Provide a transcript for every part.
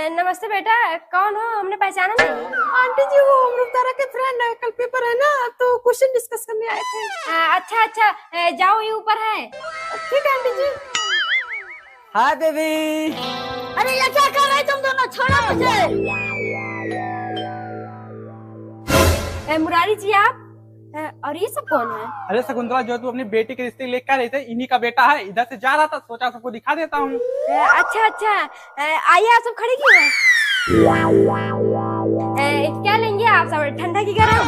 नमस्ते बेटा, कौन हो? हमने पहचाना नहीं। आंटी जी वो अमृतारा के फ्रेंड है, कल पेपर है ना तो क्वेश्चन डिस्कस करने आए थे। अच्छा अच्छा, जाओ ये ऊपर है। ठीक है आंटी जी। Hi baby. अरे ये क्या कर रहे तुम दोनों, छोड़ो मुझे। मुरारी जी आप, और ये सब कौन है? अरे शकुंतला, जो तू अपनी बेटी के रिश्ते लेकर रही थे, इन्हीं का बेटा है। इधर से जा रहा था, सोचा सबको दिखा देता हूँ। अच्छा अच्छा, आइए आप सब खड़े क्यों हैं? क्या लेंगे आप सब, ठंडा की गरम?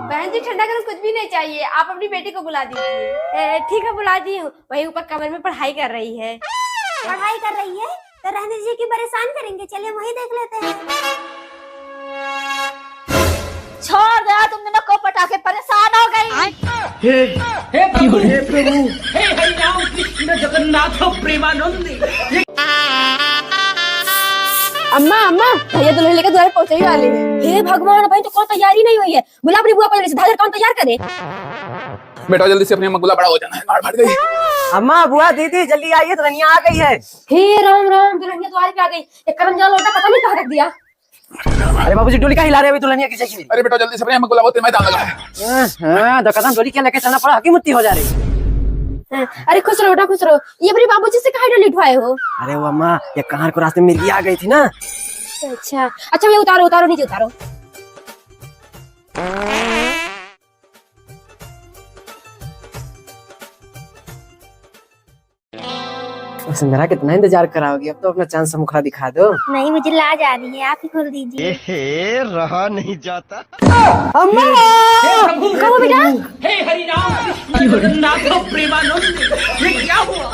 बहन जी ठंडा गरम कुछ भी नहीं चाहिए, आप अपनी बेटी को बुला दीजिए। ठीक है बुला दी हूँ, वही ऊपर कमरे में पढ़ाई कर रही है। पढ़ाई कर रही है तो रहने दीजिए कि परेशान करेंगे, चलिए वही देख लेते हैं। छोड़ दे, तुम दोनों को पटाखे परेशान हो गई। हे प्रभु, हे हरि राम कृष्ण जगन्नाथ प्रेमानंद। अम्मा अम्मा, भैया दुल्हन लेकर द्वार पहुंचे ही वाले हैं। हे भगवान, भाई तो कौन तैयारी नहीं हुई है। बुला अपनी बुआ को, धागर कौन तैयार करे? बेटा जल्दी से अपनी अम्मा को बड़ा हो जाना है, मार फाड़ गई। अम्मा, बुआ, दीदी जल्दी आइए, दुल्हनिया आ गई है। हे राम राम, दुल्हनिया द्वार पे आ गई। एक करंजा लोटा पता नहीं कहाँ रख दिया। अरे बाबूजी, डोली का हिला रहे, अभी दुल्हनिया की जगह। अरे बेटा जल्दी से अपनी अम्मा को लाओ, तेरे मैदान लगा है। हां, दो कदम डोली क्या लेके चलना पड़ा, हकी मुट्ठी हो जा रही। अरे खुश रहो बेटा, खुश रहो। ये अपने बाबूजी से कहाँ डोली उठवाए हो? अरे वो अम्मा, ये कहार को रास्ते में मिर्गी आ गई थी ना। अच्छा अच्छा, मैं उतारो उतारो, नीचे उतारो। संध्या कितना इंतजार कराओगी, अब तो अपना चांद सा मुखड़ा दिखा दो। नहीं, मुझे लाज आ रही है, आप ही खोल दीजिए। रहा नहीं जाता। अम्मा, हे प्रभु, कहो बेटा। हे हरि राम कृष्ण जगन्नाथ प्रेमानंद। ये क्या हुआ?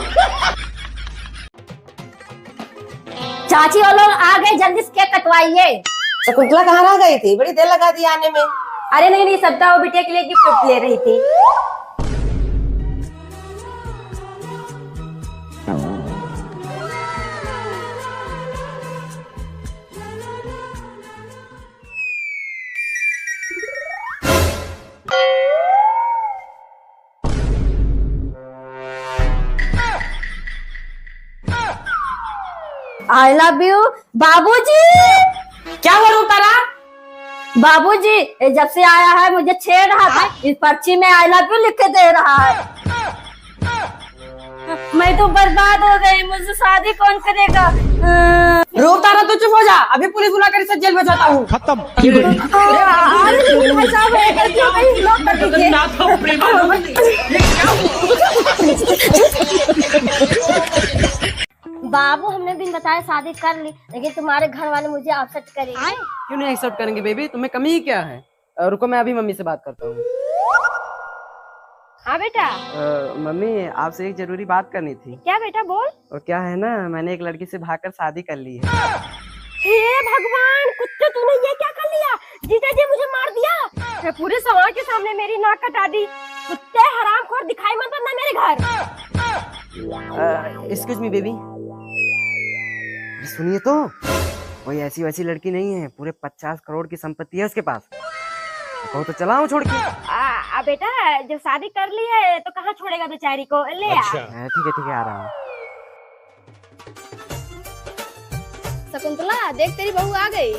चाची वो लोग आ गए, जल्दी से केक कटवाइए। शकुंतला कहाँ रह गई थी, बड़ी देर लगा दी आने में। अरे नहीं नहीं, सब्दा वो बिटिया के लिए गिफ्ट ले रही थी। आई लव यू बाबूजी। क्या हो तारा? बाबूजी जब से आया है मुझे छेड़ रहा था, इस पर्ची में आई लव यू लिख के दे रहा है। मैं तो बर्बाद हो गई, मुझसे शादी कौन करेगा? रूप तारा, तू चुप हो जा, अभी पुलिस बुला कर इसे जेल में जाता हूँ। खत्म। जगन्नाथ प्रेमानंद। ये क्या हुआ? बाबू हमने दिन बताया शादी कर ली, लेकिन तुम्हारे घर वाले मुझे अपसेट करेंगे। क्यों नहीं एक्सेप्ट करेंगे बेबी, तुम्हें कमी ही क्या है? रुको, मैं अभी मम्मी से बात करता हूँ। हाँ बेटा। मम्मी, आपसे एक जरूरी बात करनी थी। क्या बेटा बोल। और क्या है ना, मैंने एक लड़की से भागकर शादी कर ली है। हे भगवान, कुत्ते तूने ये क्या कर लिया? जीजा जी मुझे मार दिया। पूरे समाज के सामने मेरी नाक कटा दी। कुत्ते हरामखोर, दिखाई मत ना मेरे घर। एक्सक्यूज मी बेबी, सुनिए तो, कोई ऐसी वैसी लड़की नहीं है, पूरे 50 करोड़ की संपत्ति है उसके पास। कहो तो चलाऊं छोड़ के। बेटा जब शादी कर ली है तो कहाँ छोड़ेगा बेचारी को, ले आ। ठीक है, आ रहा हूँ। शकुंतला देख, तेरी बहू आ गई।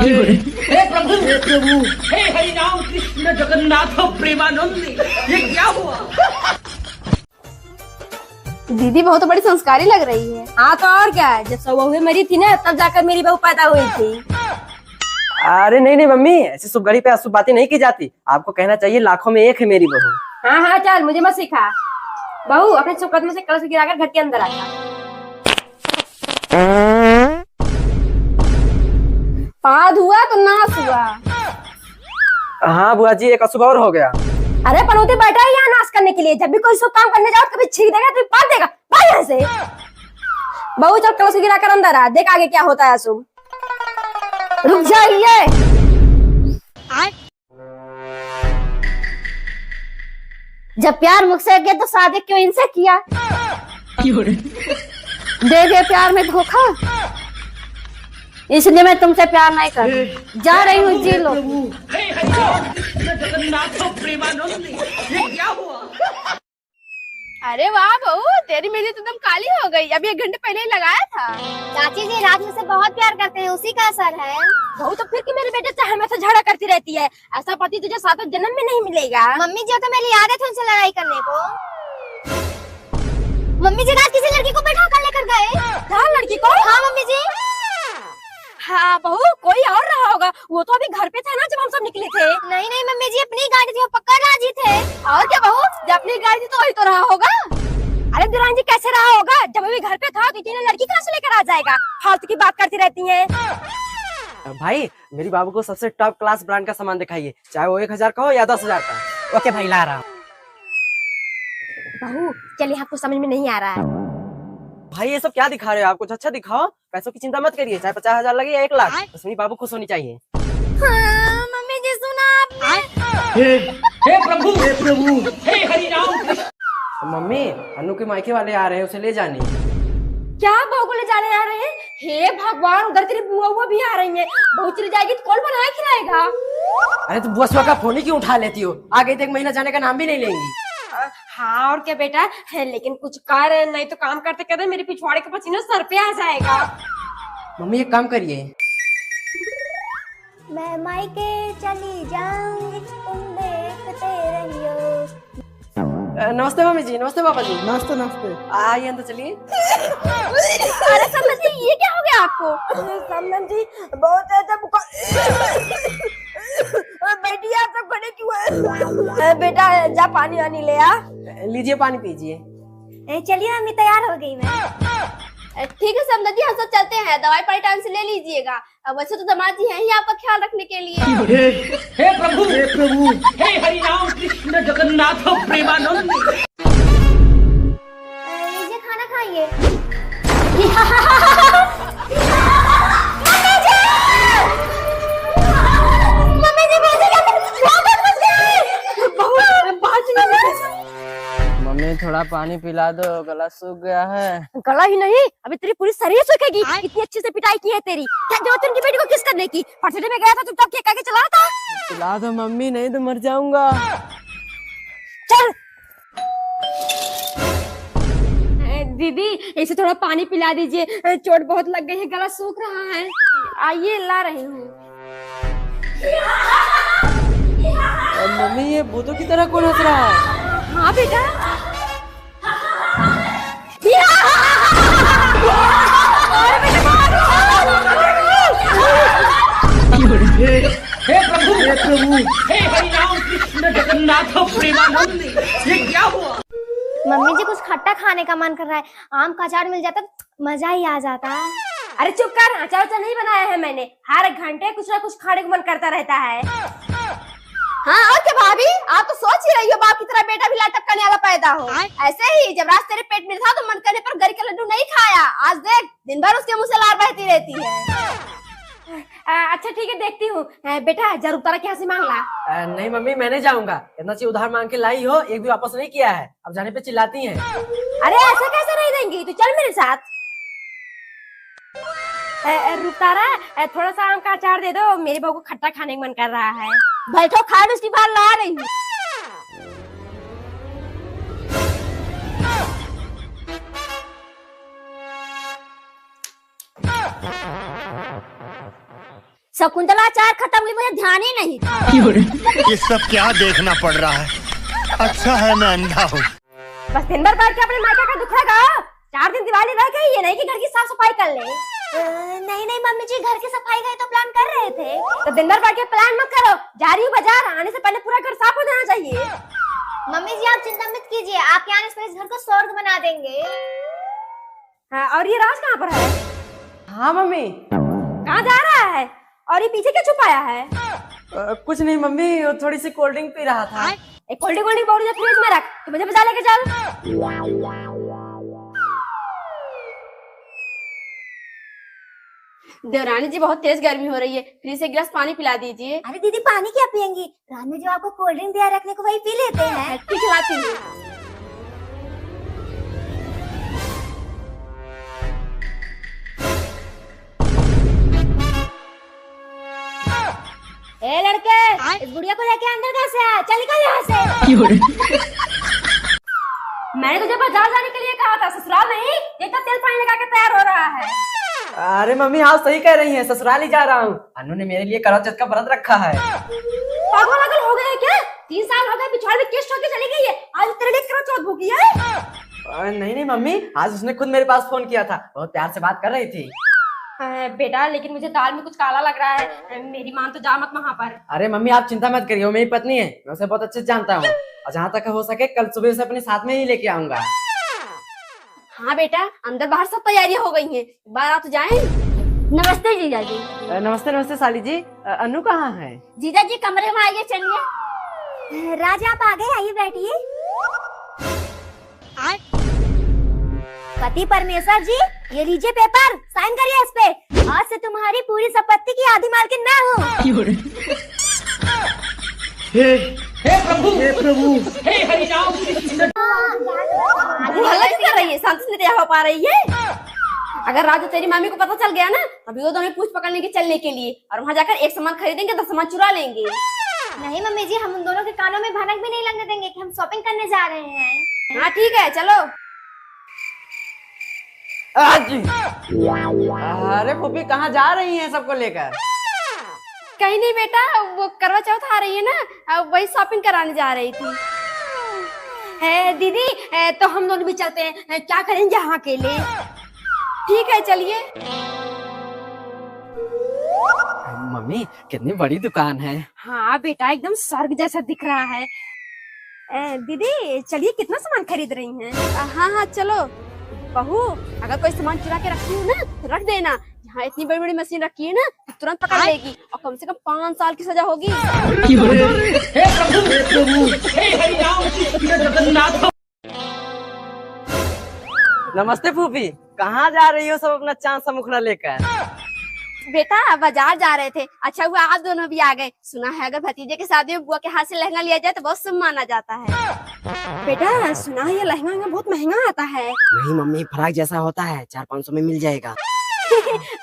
हे प्रभु, हे हरि राम कृष्ण जगन्नाथ प्रेमानंद। ये क्या हुआ? दीदी बहू तो बड़ी संस्कारी लग रही है। हाँ तो और क्या, जब सब बहुएं मरी थी ना, तब जाकर मेरी बहू पैदा हुई थी। अरे नहीं मम्मी, ऐसी शुभ घड़ी पे अशुभ बातें नहीं की जाती। आपको कहना चाहिए लाखों में एक है मेरी बहू। हाँ हाँ चल, मुझे मत सिखा। बहू अपने शुभ कदमों से कलश गिराकर घर के अंदर आया। पाद हुआ तो नाश हुआ। हाँ बुआ जी, एक अशुभ और हो गया। अरे पनौती बैठा है यहाँ नाश करने के लिए। जब भी कोई शुभ काम करने जाओ कभी छीन देगा तो पाद देगा। भाई यहाँ से। बहू चल कलश गिराकर अंदर आ, देख आगे क्या होता है शुभ। रुक जाइए। जब प्यार मुझसे किया तो शादी क्यों इनसे किया? दे दे प्यार में धोखा, इसलिए मैं तुमसे प्यार नहीं कर जा रही हूँ। जी लो। हे हरि राम कृष्ण जगन्नाथ प्रेमानंद। ये क्या हुआ? अरे वाह बहू, तेरी मेहंदी तो एकदम काली हो गई। अभी 1 घंटे पहले ही लगाया था। चाची जी राज मुझसे बहुत प्यार करते हैं, उसी का असर है। बहू तो फिर कि मेरे बेटे से हमेशा झगड़ा करती रहती है। ऐसा पति तुझे 7 जन्म में नहीं मिलेगा। मम्मी जी तो मेरी आदत है उनसे लड़ाई करने को। मम्मी जी रात किसी लड़की को बैठा कर लेकर गए। क्या लड़की को? हाँ मम्मी जी। हाँ बहू, कोई और रहा होगा। वो तो अभी घर पे थे ना जब हम सब निकले थे। नहीं नहीं मम्मी जी, अपनी गाड़ी थी, वो पक्का राजी थे। और क्या बहू, जब अपनी गाड़ी थी तो वही तो रहा होगा। अरे दुरान जी कैसे रहा होगा, जब अभी घर पे था तो इतनी लड़की कहाँ से लेकर आ जाएगा। फालतू की बात करती रहती है। भाई मेरी बाबू को सबसे टॉप क्लास ब्रांड का सामान दिखाइए, चाहे वो 1000 का हो या 10,000 का। ओके भाई, ला रहा हूँ। बहू चलिए, आपको समझ में नहीं आ रहा है। भाई ये सब क्या दिखा रहे हो आप? कुछ अच्छा दिखाओ। पैसों की चिंता मत करिए, चाहे 50,000 लगे या 1 लाख, बस मेरी बाबू खुश होनी चाहिए। हाँ, मम्मी जी सुना आपने? हे प्रभु, हे हरि राम। मम्मी अनु के मायके वाले आ रहे हैं, उसे ले जाने। क्या बहू को ले जाने आ रहे हैं? हे भगवान, उधर तेरी बुआ भी आ रही है। बहू चली जाएगी तो कौन बनाए खिलाएगा? अरे तू बुआ का फोन ही क्यों उठा लेती हो? आगे तो 1 महीना जाने का नाम भी नहीं लेंगी। हाँ और क्या बेटा है, लेकिन कुछ कर, नहीं तो काम करते करते मेरे पिछवाड़े का पसीना सर पे आ जाएगा। मम्मी एक काम करिए। मैं मायके चली जाऊंगी, तुम देखते रहियो। नमस्ते मम्मी जी। नमस्ते पापा जी। नमस्ते नमस्ते। आइए अंदर चलिए। अरे समझ जी, ये क्या हो गया आपको? समझ जी बहुत ज्यादा बुखार। बैठिए, आप सब खड़े क्यों हैं? बेटा जा पानी वानी ले आ। लीजिए पानी पीजिए। चलिए मम्मी, तैयार हो गई मैं। ठीक है समझ जी, हम सब चलते हैं। दवाई पानी टाइम से ले लीजिएगा। अब वैसे तो दामाद जी हैं ही आपका ख्याल रखने के लिए। हे प्रभु, हे हरि राम कृष्ण जगन्नाथ प्रेमानंद। लीजिए खाना खाइए। मम्मी थोड़ा पानी पिला दो, गला सूख गया है। गला ही नहीं, अभी तेरी पूरी शरीर सूखेगी। इतनी अच्छी से पिटाई की है तेरी। क्या जरूरत उनकी बेटी को किस करने की? पटरी में गया था, चुपचाप केक आके चला था। पिला दो मम्मी, नहीं तो मर जाऊंगा। चल दीदी, इसे थोड़ा पानी पिला दीजिए, चोट बहुत लग गई है, गला सूख रहा है। आइए ला रही हूँ। मम्मी ये भूतों की तरह कौन हंस रहा है? हाँ बेटा। हे प्रभु, हे हरि राम कृष्ण जगन्नाथ प्रेमानंद। ये क्या हुआ? मम्मी जी कुछ खट्टा खाने का मन कर रहा है, आम का अचार मिल जाता तो मजा ही आ जाता। अरे चुप कर, अचार तो नहीं बनाया है मैंने। हर घंटे कुछ ना कुछ खाने का मन करता रहता है। हाँ और क्या भाभी, आप तो सोच ही रही हो बाप की तरह बेटा भी लाटक करने वाला पैदा हो। ऐसे ही जब रात तेरे पेट में था तो मन करने पर गरी का लड्डू नहीं खाया। आज देख, दिन भर उसके मुंह से लार बहती रहती है। अच्छा ठीक है, देखती हूँ। बेटा जरूर तारा की हंसी मांग ला। नहीं मम्मी मैं नहीं जाऊंगा। इतना चीज उधार मांग के लाई हो, एक भी वापस नहीं किया है। अब जाने पे चिल्लाती हैं। अरे ऐसा कैसे नहीं देंगी, तू चल मेरे साथ। रुक तारा, थोड़ा सा आम का अचार दे दो, मेरे बहू को खट्टा खाने का मन कर रहा है। बैठो, खाए उसकी बाहर ला रही हूँ। शकुंतला अचार खत्म हुई, मुझे ध्यान ही नहीं था। ये सब क्या देखना पड़ रहा है? अच्छा है मैं अंधा हूँ। बस दिन भर बैठ के अपने मायका का दुखड़ा गाओ। 4 दिन दिवाली रह गई, ये नहीं कि घर की साफ सफाई कर ले। नहीं नहीं मम्मी जी, घर की सफाई का तो प्लान कर रहे थे। तो दिन भर बैठ के प्लान मत करो, जा रही हूँ बाजार, आने से पहले पूरा घर साफ हो जाना चाहिए। मम्मी जी आप चिंता मत कीजिए, आपके आने से इस घर को स्वर्ग बना देंगे। हाँ, और ये राज कहाँ पर है? हाँ मम्मी। कहाँ जा रहा है? और ये पीछे क्या छुपाया है? कुछ नहीं मम्मी, वो थोड़ी सी कोल्ड ड्रिंक पी रहा था। एक कोल्ड ड्रिंक बॉडी फ्रिज में रख, तो मुझे बाजार लेके चल। देवरानी जी बहुत तेज गर्मी हो रही है, फ्रिज से 1 गिलास पानी पिला दीजिए। अरे दीदी पानी क्या पियेंगी? रानी जो आपको कोल्ड ड्रिंक दिया रखने को वही पी लेते हैं। ठीक खिलाती हूँ। ए लड़के, इस बुढ़िया को लेके अंदर कैसे आया? चल निकल यहाँ से। मैंने तुझे बाजार जाने के लिए कहा था, ससुराल नहीं। देखता तेल पानी लगा के तैयार हो रहा है। अरे मम्मी हाँ सही कह रही हैं, ससुराल ही जा रहा हूँ। अनु ने मेरे लिए करवा चौथ का व्रत रखा है। पागल वागल हो गए क्या? 3 साल हो गए पिछवाड़े में किस्त होके चली गई है, आज तेरे लिए करवा चौथ भूखी है। नहीं नहीं मम्मी, आज उसने खुद मेरे पास फोन किया था, बहुत प्यार से बात कर रही थी। बेटा लेकिन मुझे दाल में कुछ काला लग रहा है, मेरी मान तो जा मत वहाँ पर। अरे मम्मी आप चिंता मत करिए, वो मेरी पत्नी है, मैं उसे बहुत अच्छे से जानता हूँ। और जहाँ तक हो सके कल सुबह उसे अपने साथ में ही लेके आऊंगा। हाँ बेटा, अंदर बाहर सब तैयारियां हो गई हैं, बाहर आ तो जाएं। नमस्ते जीजा जी। नमस्ते नमस्ते साली जी। अनु कहाँ है? जीजा जी कमरे में आइए, चलिए। राजा आप आ गए, आइए बैठिए। पति परमेश्वर जी, ये लीजिए पेपर, साइन करिए इस पे। आज से तुम्हारी पूरी संपत्ति की आधी मालकिन मैं हूँ। हे प्रभु हे हरि राम कृष्ण। हल्ला क्यों कर रही है? शांति से नहीं रह पा रही है। अगर राजू तेरी मामी को पता चल गया ना, अभी वो दोनों पूछ पकड़ने के चलने के लिए, और वहाँ जाकर एक सामान खरीदेंगे, 10 सामान चुरा लेंगे। नहीं मम्मी जी, हम उन दोनों के कानों में भनक भी नहीं लगने देंगे कि हम शॉपिंग करने जा रहे हैं। हाँ ठीक है, चलो। अरे पुप्पी कहाँ जा रही हैं सबको लेकर? कहीं नहीं बेटा, वो करवा चौथ आ रही है ना, वही शॉपिंग कराने जा रही थी। दीदी तो हम दोनों भी चलते हैं, क्या करेंगे यहाँ के लिए? ठीक है चलिए। मम्मी कितनी बड़ी दुकान है। हाँ बेटा, एकदम स्वर्ग जैसा दिख रहा है। दीदी चलिए, कितना सामान खरीद रही हैं? हाँ हाँ चलो। बहू अगर कोई सामान चुरा के रखी हो ना तो रख देना, यहाँ इतनी बड़ी बड़ी मशीन रखी है ना, तुरंत पकड़ लेगी और कम से कम 5 साल की सजा होगी। हे प्रभु हे हरि राम कृष्ण जगन्नाथ। नमस्ते फूफी, कहाँ जा रही हो सब अपना चांद सा मुखड़ा लेकर? बेटा बाजार जा रहे थे, अच्छा हुआ आप दोनों भी आ गए। सुना है अगर भतीजे की शादी में बुआ के हाथ से लहंगा लिया जाए तो बहुत शुभ माना जाता है। बेटा सुना है ये लहंगा बहुत महंगा आता है। नहीं मम्मी, फराक जैसा होता है, 400-500 में मिल जाएगा।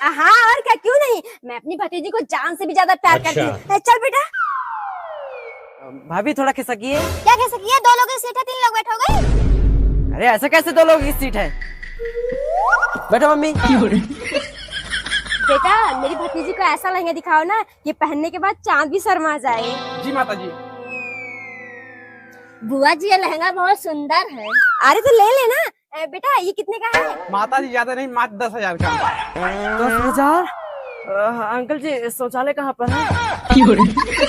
हाँ और क्या, क्यों नहीं, मैं अपनी भतीजी को जान से भी ज्यादा प्यार करती हूँ। चल बेटा। भाभी थोड़ा खिसकिए। क्या कह सकिए, 2 लोगों की सीट है, 3 लोग बैठोगे। अरे ऐसे कैसे 2 लोगों की सीट है? बैठो मम्मी। बेटा मेरी भतीजी को ऐसा लहंगा दिखाओ ना, ये पहनने के बाद चांद भी शर्मा जाए। जी माता जी। बुआ जी ये लहंगा बहुत सुंदर है। अरे तो ले लेना। बेटा ये कितने का है? माता जी ज्यादा नहीं, मात्र 10,000 का। 10,000? अंकल जी शौचालय कहाँ पर है?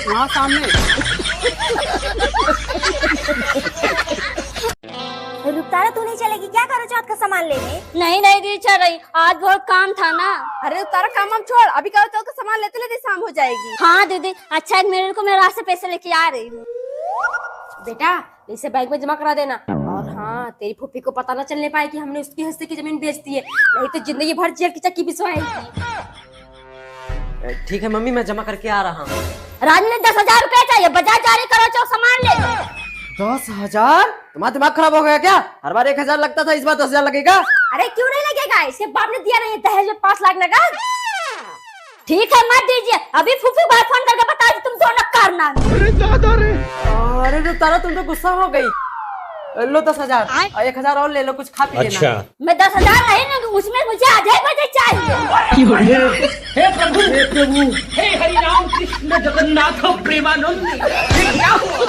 वहाँ सामने। रुकतारा तू नहीं चलेगी क्या करो चौथ का सामान लेने? नहीं नहीं दी चल रही, आज बहुत काम था ना। अरे तारा काम हम छोड़, अभी करो तो सामान लेते लेते शाम हो जाएगी। हाँ दीदी, अच्छा एक मेरे को मैं रात से पैसे लेके आ रही हूँ। बेटा इसे बैंक में जमा करा देना, और हाँ तेरी फूफी को पता न चलने पाए कि हमने उसकी हिस्से की जमीन बेच दी है, नहीं तो जिंदगी भर जेल की चक्की पिसवाएगी। ठीक है मम्मी, मैं जमा करके आ रहा हूँ। राज ने 10,000 रुपए चाहिए, बाजार जारी करो, चो सामान ले लो। 10,000? तुम्हारा दिमाग खराब हो गया क्या? हर बार 1,000 लगता था, इस बार 10,000 लगेगा? अरे क्यों नहीं लगेगा, इसे बाप ने दिया नहीं, दहेज में 5 लाख लगा। ठीक है मत दीजिए, अभी फूफी बात फोन करके बता दी तुम दोनों करना। अरे तो तारा तुम तो गुस्सा हो गई। लो 10,000, 1,000 और ले लो, कुछ खा पी लेना। मैं 10,000 नहीं लूंगी, उसमें मुझे आधे बजे चाहिए। हे प्रभु हे हरि राम कृष्ण जगन्नाथ प्रेमानंद। ये क्या हुआ?